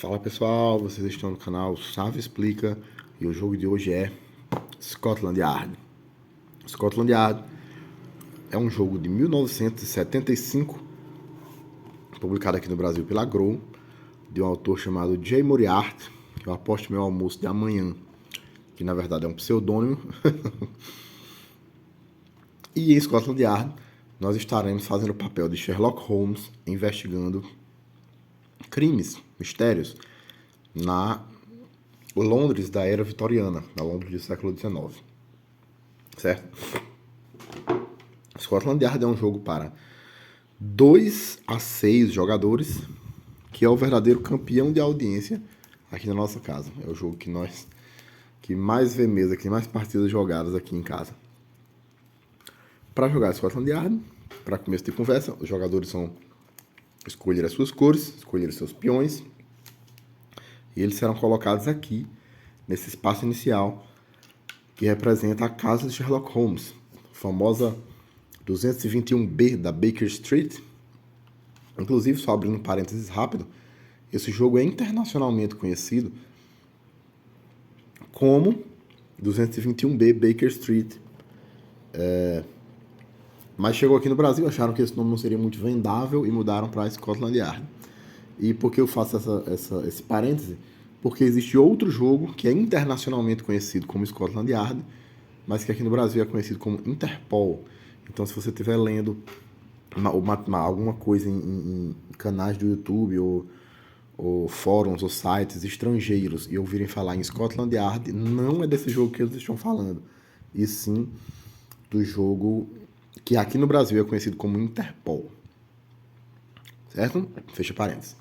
Fala pessoal, vocês estão no canal Sávio Explica e o jogo de hoje é Scotland Yard. Scotland Yard é um jogo de 1975, publicado aqui no Brasil pela Grow, de um autor chamado Jay Moriarty, que eu aposto meu almoço de amanhã, que na verdade é um pseudônimo. E em Scotland Yard nós estaremos fazendo o papel de Sherlock Holmes, investigando crimes, mistérios, na Londres da era vitoriana, na Londres do século XIX. Certo? Scotland Yard é um jogo para 2 a 6 jogadores, que é o verdadeiro campeão de audiência aqui na nossa casa. É o jogo que mais vê mesa, que mais partidas jogadas aqui em casa. Para jogar Scotland Yard, para começo de conversa, os jogadores são escolher as suas cores, escolher os seus peões, e eles serão colocados aqui, nesse espaço inicial, que representa a casa de Sherlock Holmes, a famosa 221B da Baker Street. Inclusive, só abrindo um parênteses rápido, esse jogo é internacionalmente conhecido como 221B Baker Street. Mas chegou aqui no Brasil, acharam que esse nome não seria muito vendável e mudaram para Scotland Yard. E por que eu faço esse parêntese? Porque existe outro jogo que é internacionalmente conhecido como Scotland Yard, mas que aqui no Brasil é conhecido como Interpol. Então, se você estiver lendo alguma coisa em canais do YouTube ou fóruns ou sites estrangeiros e ouvirem falar em Scotland Yard, não é desse jogo que eles estão falando, e sim do jogo que aqui no Brasil é conhecido como Interpol. Certo? Fecha parênteses.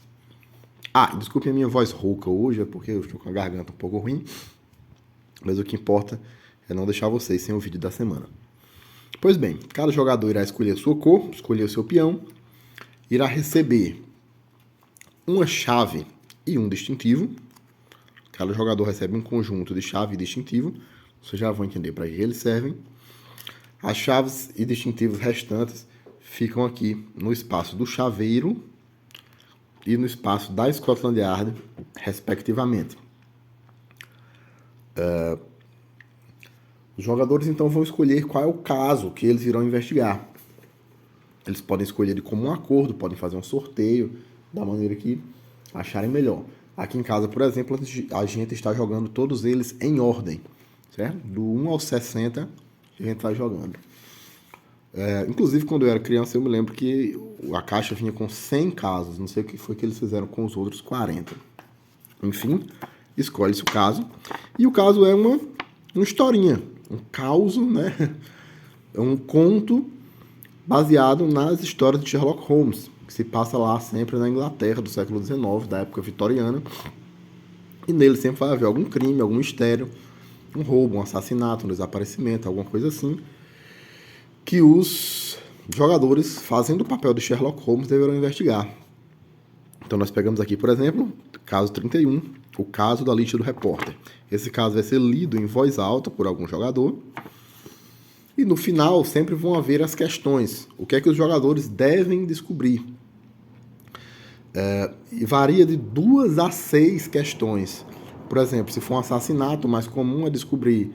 Desculpe a minha voz rouca hoje, é porque eu estou com a garganta um pouco ruim, mas o que importa é não deixar vocês sem o vídeo da semana. Pois bem, cada jogador irá escolher a sua cor, escolher o seu peão, irá receber uma chave e um distintivo. Cada jogador recebe um conjunto de chave e distintivo, vocês já vão entender para que eles servem. As chaves e distintivos restantes ficam aqui no espaço do chaveiro e no espaço da Scotland Yard, respectivamente. Os jogadores então vão escolher qual é o caso que eles irão investigar. Eles podem escolher de comum acordo, podem fazer um sorteio, da maneira que acharem melhor. Aqui em casa, por exemplo, a gente está jogando todos eles em ordem, certo? Do 1 ao 60 a gente vai jogando. Inclusive, quando eu era criança, eu me lembro que a caixa vinha com 100 casos. Não sei o que foi que eles fizeram com os outros 40. Enfim, escolhe-se o caso. E o caso é uma historinha, um caos, né? É um conto baseado nas histórias de Sherlock Holmes, que se passa lá sempre na Inglaterra do século XIX, da época vitoriana. E nele sempre vai haver algum crime, algum mistério, um roubo, um assassinato, um desaparecimento, alguma coisa assim, que os jogadores, fazendo o papel de Sherlock Holmes, deverão investigar. Então nós pegamos aqui, por exemplo, caso 31, o caso da lista do repórter. Esse caso vai ser lido em voz alta por algum jogador. E no final sempre vão haver as questões. O que é que os jogadores devem descobrir? E varia de 2 a 6 questões. Por exemplo, se for um assassinato, o mais comum é descobrir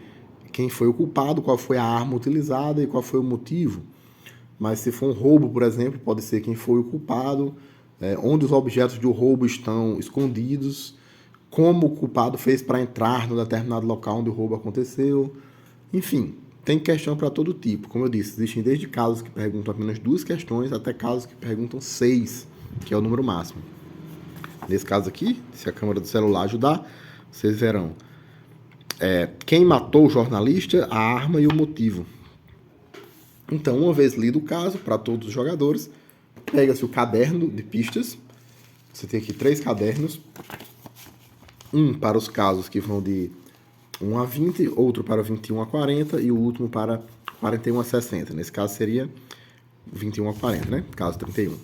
quem foi o culpado, qual foi a arma utilizada e qual foi o motivo. Mas se for um roubo, por exemplo, pode ser quem foi o culpado, onde os objetos do roubo estão escondidos, como o culpado fez para entrar no determinado local onde o roubo aconteceu. Enfim, tem questão para todo tipo. Como eu disse, existem desde casos que perguntam apenas 2 questões até casos que perguntam 6, que é o número máximo. Nesse caso aqui, se a câmera do celular ajudar, vocês verão quem matou o jornalista, a arma e o motivo. Então, uma vez lido o caso, para todos os jogadores, pega-se o caderno de pistas. Você tem aqui 3 cadernos. Um para os casos que vão de 1 a 20, outro para 21 a 40 e o último para 41 a 60. Nesse caso seria 21 a 40, né? Caso 31.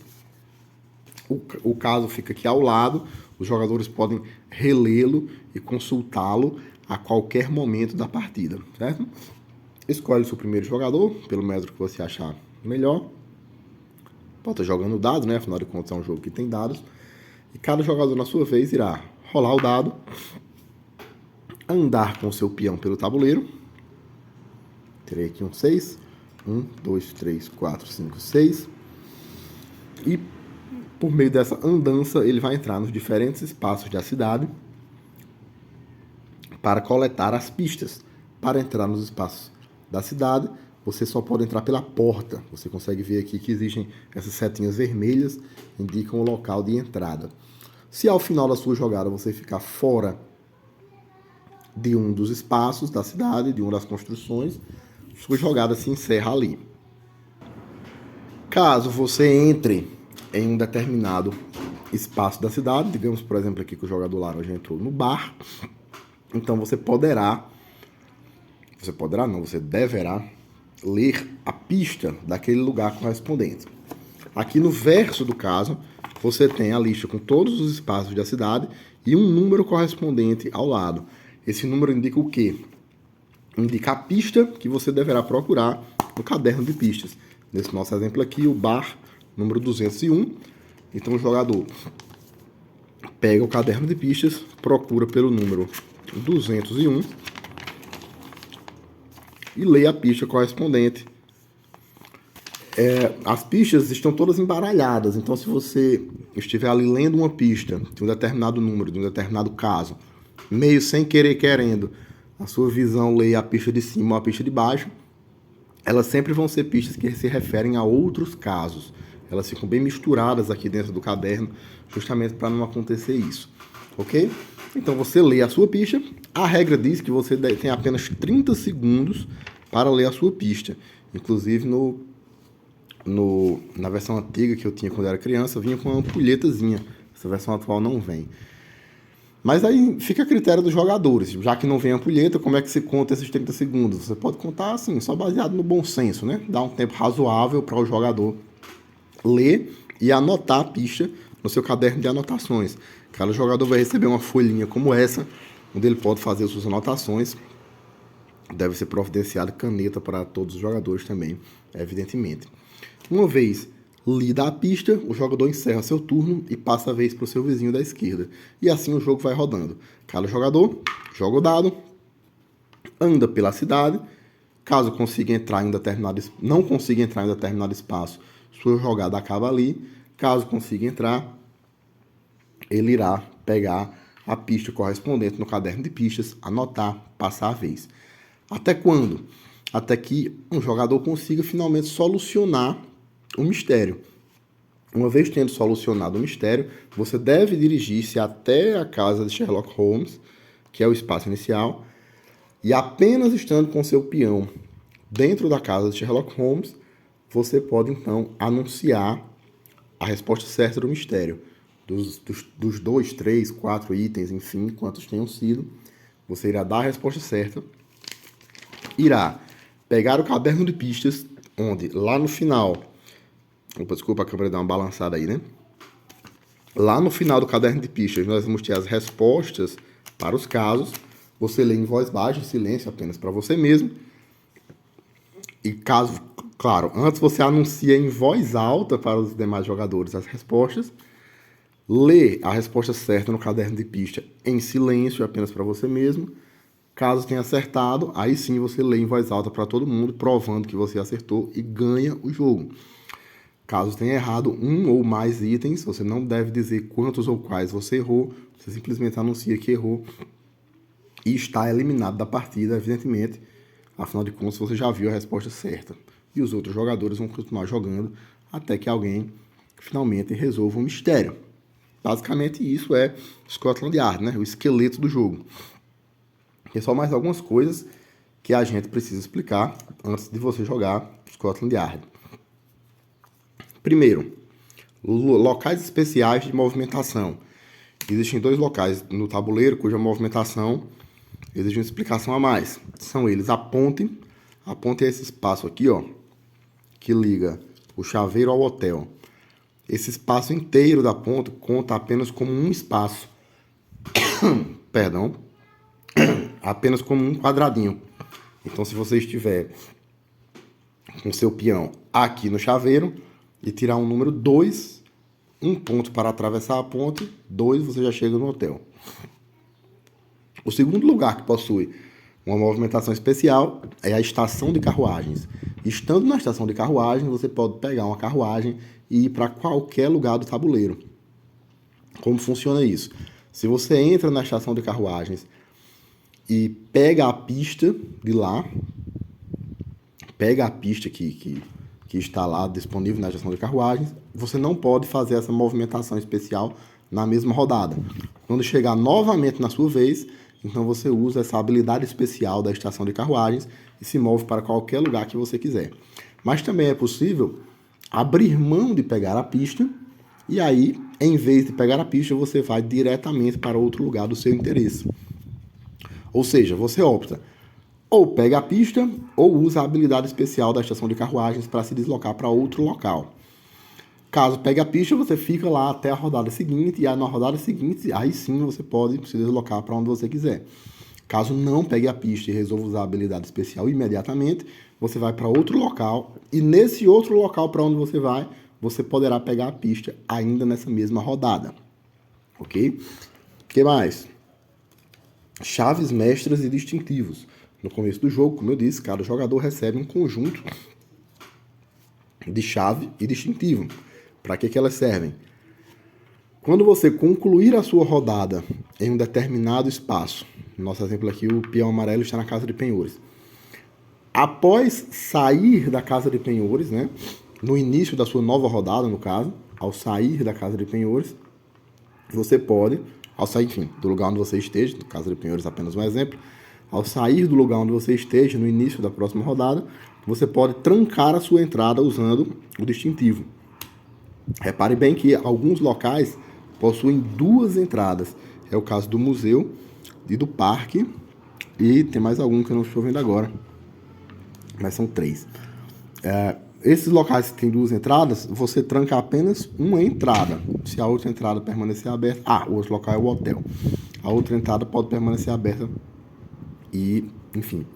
O caso fica aqui ao lado, os jogadores podem relê-lo e consultá-lo a qualquer momento da partida, certo? Escolhe o seu primeiro jogador, pelo método que você achar melhor. Pode estar jogando dados, né? Afinal de contas é um jogo que tem dados. E cada jogador, na sua vez, irá rolar o dado, andar com o seu peão pelo tabuleiro. Terei aqui um 6. 1, 2, 3, 4, 5, 6. E por meio dessa andança, ele vai entrar nos diferentes espaços da cidade para coletar as pistas. Para entrar nos espaços da cidade, você só pode entrar pela porta. Você consegue ver aqui que existem essas setinhas vermelhas, indicam o local de entrada. Se ao final da sua jogada você ficar fora de um dos espaços da cidade, de uma das construções, sua jogada se encerra ali. Caso você entre em um determinado espaço da cidade, digamos, por exemplo, aqui que o jogador laranja entrou no bar, então você deverá ler a pista daquele lugar correspondente. Aqui no verso do caso, você tem a lista com todos os espaços da cidade e um número correspondente ao lado. Esse número indica o quê? Indica a pista que você deverá procurar no caderno de pistas. Nesse nosso exemplo aqui, o bar número 201. Então o jogador pega o caderno de pistas, procura pelo número 201 e lê a pista correspondente. As pistas estão todas embaralhadas, então se você estiver ali lendo uma pista de um determinado número, de um determinado caso, meio sem querer querendo, a sua visão lê a pista de cima ou a pista de baixo, elas sempre vão ser pistas que se referem a outros casos. Elas ficam bem misturadas aqui dentro do caderno, justamente para não acontecer isso, ok? Então você lê a sua pista, a regra diz que você tem apenas 30 segundos para ler a sua pista. Inclusive na versão antiga que eu tinha quando era criança, vinha com uma ampulhetazinha. Essa versão atual não vem. Mas aí fica a critério dos jogadores. Já que não vem ampulheta, como é que se conta esses 30 segundos? Você pode contar assim, só baseado no bom senso, né? Dá um tempo razoável para o jogador ler e anotar a pista no seu caderno de anotações. Cada jogador vai receber uma folhinha como essa, onde ele pode fazer suas anotações. Deve ser providenciada caneta para todos os jogadores também, evidentemente. Uma vez lida a pista, o jogador encerra seu turno e passa a vez para o seu vizinho da esquerda. E assim o jogo vai rodando. Cada jogador joga o dado, anda pela cidade. Caso consiga entrar em não consiga entrar em determinado espaço, sua jogada acaba ali. Caso consiga entrar, ele irá pegar a pista correspondente no caderno de pistas, anotar, passar a vez. Até quando? Até que um jogador consiga finalmente solucionar o mistério. Uma vez tendo solucionado o mistério, você deve dirigir-se até a casa de Sherlock Holmes, que é o espaço inicial, e apenas estando com seu peão dentro da casa de Sherlock Holmes, você pode então anunciar a resposta certa do mistério. Dos 2, 3, 4 itens, enfim, quantos tenham sido, você irá dar a resposta certa, irá pegar o caderno de pistas, onde lá no final... Desculpa, a câmera dá uma balançada aí, né? Lá no final do caderno de pistas, nós vamos ter as respostas para os casos. Você lê em voz baixa, em silêncio, apenas para você mesmo. E caso, claro, antes você anuncia em voz alta para os demais jogadores as respostas. Lê a resposta certa no caderno de pista em silêncio, apenas para você mesmo. Caso tenha acertado, aí sim você lê em voz alta para todo mundo, provando que você acertou e ganha o jogo. Caso tenha errado um ou mais itens, você não deve dizer quantos ou quais você errou, você simplesmente anuncia que errou e está eliminado da partida, evidentemente. Afinal de contas, você já viu a resposta certa. E os outros jogadores vão continuar jogando até que alguém finalmente resolva o mistério. Basicamente isso é Scotland Yard, né? O esqueleto do jogo. E só mais algumas coisas que a gente precisa explicar antes de você jogar Scotland Yard. Primeiro, locais especiais de movimentação. Existem 2 locais no tabuleiro cuja movimentação exige uma explicação a mais. São eles a ponte. A ponte é esse espaço aqui, ó, que liga o chaveiro ao hotel. Esse espaço inteiro da ponte conta apenas como um espaço. Perdão. Apenas como um quadradinho. Então, se você estiver com seu peão aqui no chaveiro e tirar um número 2, um ponto para atravessar a ponte, 2, você já chega no hotel. O segundo lugar que possui uma movimentação especial é a estação de carruagens. Estando na estação de carruagem, você pode pegar uma carruagem e ir para qualquer lugar do tabuleiro. Como funciona isso? Se você entra na estação de carruagens e pega a pista de lá, pega a pista que está lá disponível na estação de carruagens, você não pode fazer essa movimentação especial na mesma rodada. Quando chegar novamente na sua vez, então você usa essa habilidade especial da estação de carruagens e se move para qualquer lugar que você quiser. Mas também é possível abrir mão de pegar a pista e aí, em vez de pegar a pista, você vai diretamente para outro lugar do seu interesse. Ou seja, você opta ou pega a pista ou usa a habilidade especial da estação de carruagens para se deslocar para outro local. Caso pegue a pista, você fica lá até a rodada seguinte, e aí na rodada seguinte, aí sim você pode se deslocar para onde você quiser. Caso não pegue a pista e resolva usar a habilidade especial imediatamente, você vai para outro local, e nesse outro local para onde você vai, você poderá pegar a pista ainda nessa mesma rodada. Ok? O que mais? Chaves mestras e distintivos. No começo do jogo, como eu disse, cada jogador recebe um conjunto de chave e distintivo. Para que elas servem? Quando você concluir a sua rodada em um determinado espaço, no nosso exemplo aqui, o peão amarelo está na casa de penhores. Após sair da casa de penhores, né, no início da sua nova rodada, no caso, ao sair da casa de penhores, você pode, ao sair, enfim, do lugar onde você esteja, no casa de penhores apenas um exemplo, ao sair do lugar onde você esteja, no início da próxima rodada, você pode trancar a sua entrada usando o distintivo. Repare bem que alguns locais possuem 2 entradas. É o caso do museu e do parque. E tem mais algum que eu não estou vendo agora. Mas são 3. Esses locais que têm 2 entradas, você tranca apenas uma entrada. Se a outra entrada permanecer aberta... o outro local é o hotel. A outra entrada pode permanecer aberta. E, enfim,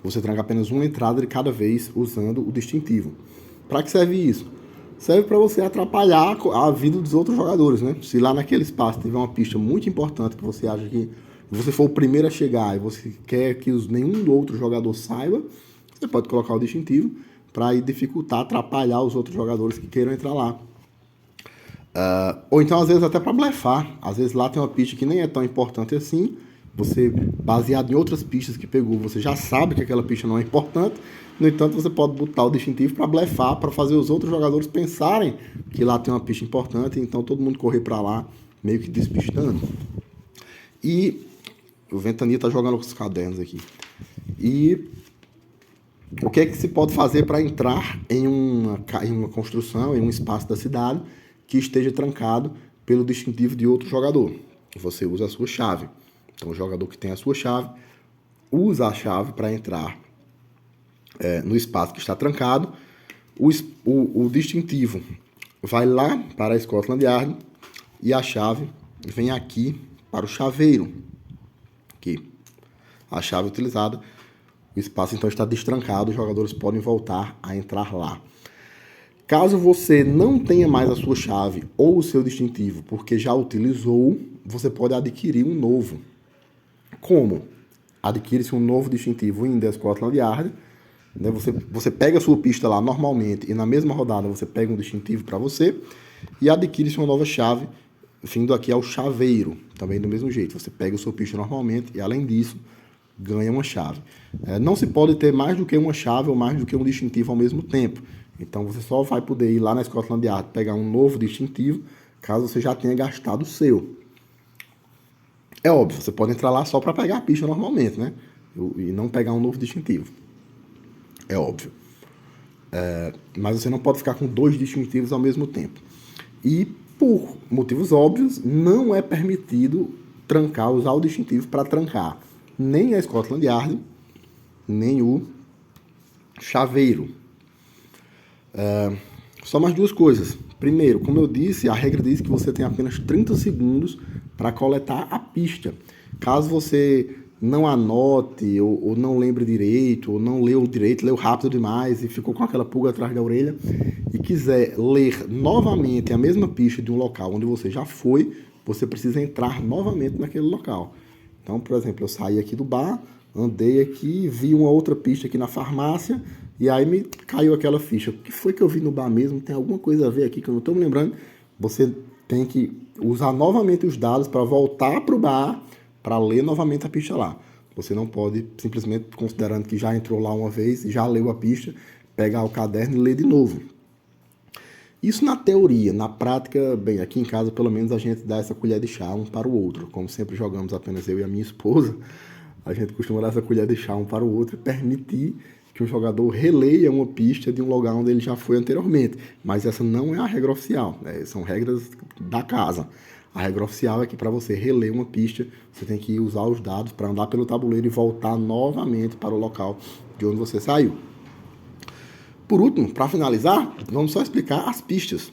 você tranca apenas uma entrada de cada vez usando o distintivo. Para que serve isso? Serve para você atrapalhar a vida dos outros jogadores, né? Se lá naquele espaço tiver uma pista muito importante que você acha que você for o primeiro a chegar e você quer que nenhum outro jogador saiba, você pode colocar o distintivo para dificultar, atrapalhar os outros jogadores que queiram entrar lá. Ou então, às vezes, até para blefar. Às vezes lá tem uma pista que nem é tão importante assim. Você, baseado em outras pistas que pegou, você já sabe que aquela pista não é importante. No entanto, você pode botar o distintivo para blefar, para fazer os outros jogadores pensarem que lá tem uma pista importante, então todo mundo correr para lá, meio que despistando. E o Ventania está jogando com os cadernos aqui. E o que é que se pode fazer para entrar em uma construção, em um espaço da cidade que esteja trancado pelo distintivo de outro jogador? Você usa a sua chave. Então, o jogador que tem a sua chave usa a chave para entrar no espaço que está trancado. O distintivo vai lá para a Scotland Yard e a chave vem aqui para o chaveiro. Aqui. A chave utilizada. O espaço então está destrancado, os jogadores podem voltar a entrar lá. Caso você não tenha mais a sua chave ou o seu distintivo porque já utilizou, você pode adquirir um novo. Como? Adquire-se um novo distintivo em The Scotland Yard. Né? Você pega a sua pista lá normalmente e na mesma rodada você pega um distintivo para você e adquire-se uma nova chave, vindo aqui ao chaveiro, também do mesmo jeito. Você pega a sua pista normalmente e, além disso, ganha uma chave. Não se pode ter mais do que uma chave ou mais do que um distintivo ao mesmo tempo. Então você só vai poder ir lá na Scotland Yard pegar um novo distintivo caso você já tenha gastado o seu. É óbvio, você pode entrar lá só para pegar a pista normalmente, né? E não pegar um novo distintivo. É óbvio. Mas você não pode ficar com 2 distintivos ao mesmo tempo. E, por motivos óbvios, não é permitido usar o distintivo para trancar nem a Scotland Yard, nem o chaveiro. Só mais 2 coisas. Primeiro, como eu disse, a regra diz que você tem apenas 30 segundos para coletar a pista. Caso você não anote, ou não lembre direito, ou não leu direito, leu rápido demais e ficou com aquela pulga atrás da orelha, e quiser ler novamente a mesma pista de um local onde você já foi, você precisa entrar novamente naquele local. Então, por exemplo, eu saí aqui do bar, andei aqui, vi uma outra pista aqui na farmácia, e aí me caiu aquela ficha. O que foi que eu vi no bar mesmo? Tem alguma coisa a ver aqui que eu não estou me lembrando. Você tem que usar novamente os dados para voltar para o bar, para ler novamente a pista lá. Você não pode, simplesmente considerando que já entrou lá uma vez, já leu a pista, pegar o caderno e ler de novo. Isso na teoria. Na prática, bem, aqui em casa pelo menos a gente dá essa colher de chá um para o outro. Como sempre jogamos apenas eu e a minha esposa, a gente costuma dar essa colher de chá um para o outro e permitir que o jogador releia uma pista de um lugar onde ele já foi anteriormente. Mas essa não é a regra oficial, né? São regras da casa. A regra oficial é que para você reler uma pista, você tem que usar os dados para andar pelo tabuleiro e voltar novamente para o local de onde você saiu. Por último, para finalizar, vamos só explicar as pistas.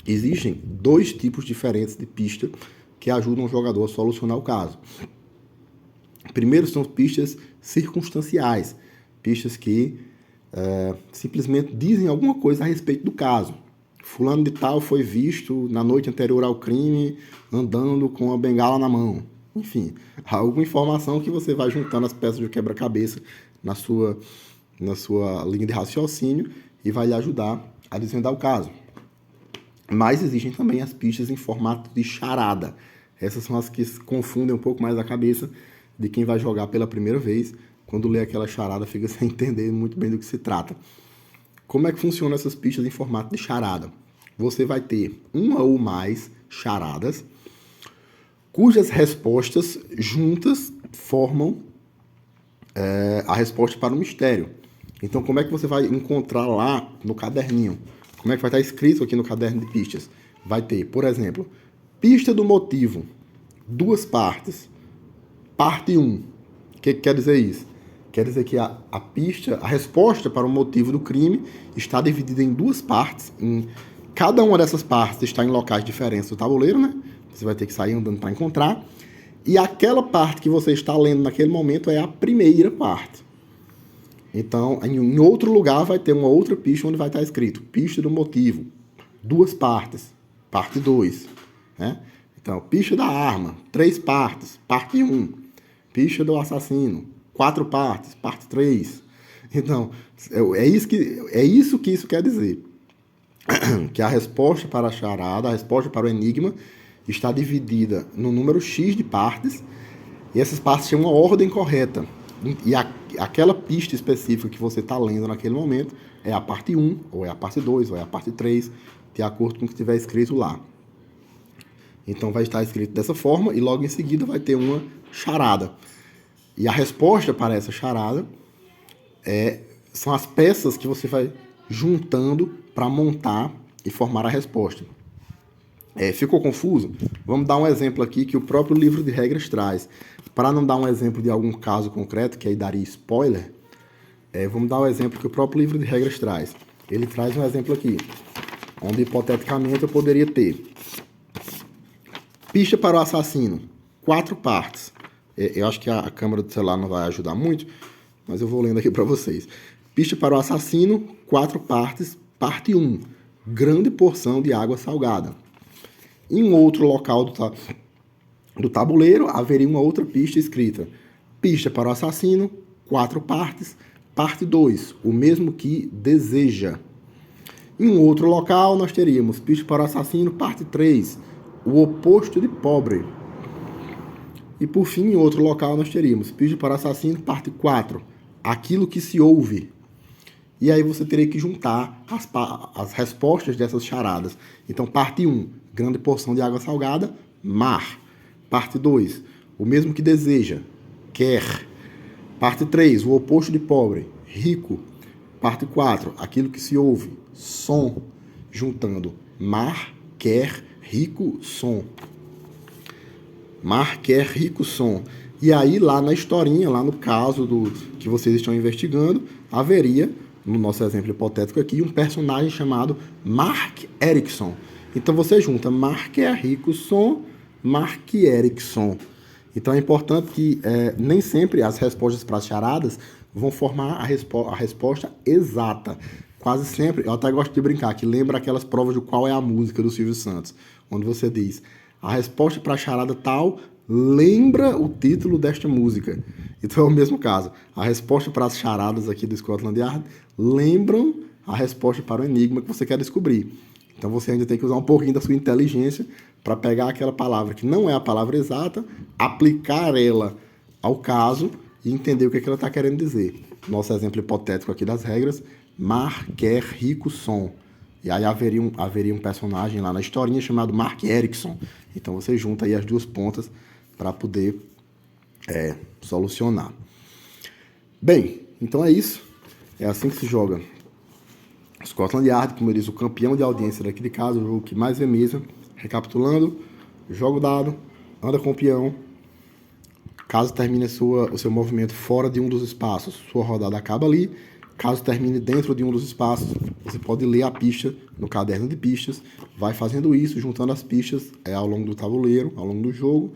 Existem 2 tipos diferentes de pista que ajudam o jogador a solucionar o caso. Primeiro são pistas circunstanciais, pistas que simplesmente dizem alguma coisa a respeito do caso. Fulano de tal foi visto na noite anterior ao crime andando com a bengala na mão. Enfim, alguma informação que você vai juntando as peças de quebra-cabeça na sua linha de raciocínio e vai lhe ajudar a desvendar o caso. Mas existem também as pistas em formato de charada. Essas são as que confundem um pouco mais a cabeça de quem vai jogar pela primeira vez. Quando lê aquela charada, fica sem entender muito bem do que se trata. Como é que funcionam essas pistas em formato de charada? Você vai ter uma ou mais charadas, cujas respostas juntas formam a resposta para o mistério. Então, como é que você vai encontrar lá no caderninho? Como é que vai estar escrito aqui no caderno de pistas? Vai ter, por exemplo, pista do motivo, 2 partes. Parte 1. O que quer dizer isso? Quer dizer que a pista, a resposta para o motivo do crime está dividida em 2 partes. Cada uma dessas partes está em locais diferentes do tabuleiro, né? Você vai ter que sair andando para encontrar. E aquela parte que você está lendo naquele momento é a primeira parte. Então, em outro lugar vai ter uma outra pista onde vai estar escrito pista do motivo, 2 partes, parte 2. Né? Então, pista da arma, 3 partes, parte 1. Pista do assassino, 4 partes, parte 3. Então, é isso que isso quer dizer. Que a resposta para a charada, a resposta para o enigma, está dividida no número X de partes, e essas partes têm uma ordem correta. E aquela pista específica que você está lendo naquele momento é a parte 1, ou é a parte 2, ou é a parte 3, de acordo com o que estiver escrito lá. Então vai estar escrito dessa forma, e logo em seguida vai ter uma charada. E a resposta para essa charada são as peças que você vai juntando para montar e formar a resposta. Ficou confuso? Vamos dar um exemplo aqui que o próprio livro de regras traz. Para não dar um exemplo de algum caso concreto, que aí daria spoiler, vamos dar um exemplo que o próprio livro de regras traz. Ele traz um exemplo aqui, onde hipoteticamente eu poderia ter pista para o assassino, 4 partes. Eu acho que a câmera do celular não vai ajudar muito, mas eu vou lendo aqui para vocês. Pista para o assassino, 4 partes, parte 1, grande porção de água salgada. Em um outro local do tabuleiro, haveria uma outra pista escrita. Pista para o assassino, 4 partes, parte 2, o mesmo que deseja. Em um outro local, nós teríamos pista para o assassino, parte 3, o oposto de pobre. E por fim, em outro local, nós teríamos pista para o assassino, parte 4, aquilo que se ouve. E aí você teria que juntar as respostas dessas charadas. Então, parte 1, grande porção de água salgada, mar. Parte 2, o mesmo que deseja, quer. Parte 3, o oposto de pobre, rico. Parte 4, aquilo que se ouve, som. Juntando mar, quer, rico, som. Mar, quer, rico, som. E aí, lá na historinha, lá no caso que vocês estão investigando, haveria, no nosso exemplo hipotético aqui, um personagem chamado Mark Erickson. Então você junta Mark é rico som, Mark Erickson. Então é importante que nem sempre as respostas para as charadas vão formar a resposta exata. Quase sempre, eu até gosto de brincar, que lembra aquelas provas de qual é a música do Silvio Santos, onde você diz, a resposta para a charada tal lembra o título desta música. Então é o mesmo caso. A resposta para as charadas aqui do Scotland Yard lembram a resposta para o enigma que você quer descobrir. Então você ainda tem que usar um pouquinho da sua inteligência para pegar aquela palavra que não é a palavra exata, aplicar ela ao caso e entender o que ela está querendo dizer. Nosso exemplo hipotético aqui das regras, Mar quer rico som. E aí haveria um personagem lá na historinha chamado Mark Erickson. Então você junta aí as duas pontas para poder solucionar. Bem, então é isso. É assim que se joga Scotland Yard, como eu disse, o campeão de audiência daqui de casa, o jogo que mais vê mesa. Recapitulando, joga o dado, anda com o peão. Caso termine o seu movimento fora de um dos espaços, sua rodada acaba ali. Caso termine dentro de um dos espaços, você pode ler a pista no caderno de pistas. Vai fazendo isso, juntando as pistas ao longo do tabuleiro, ao longo do jogo.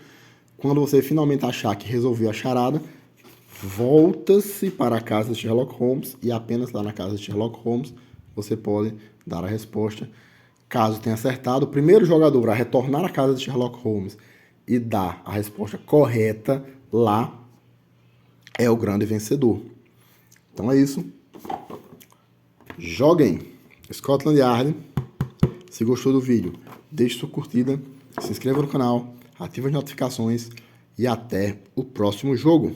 Quando você finalmente achar que resolveu a charada, volta-se para a casa de Sherlock Holmes e apenas lá na casa de Sherlock Holmes você pode dar a resposta. Caso tenha acertado, o primeiro jogador a retornar à casa de Sherlock Holmes e dar a resposta correta lá é o grande vencedor. Então é isso. Joguem Scotland Yard. Se gostou do vídeo, deixe sua curtida, se inscreva no canal, ative as notificações e até o próximo jogo.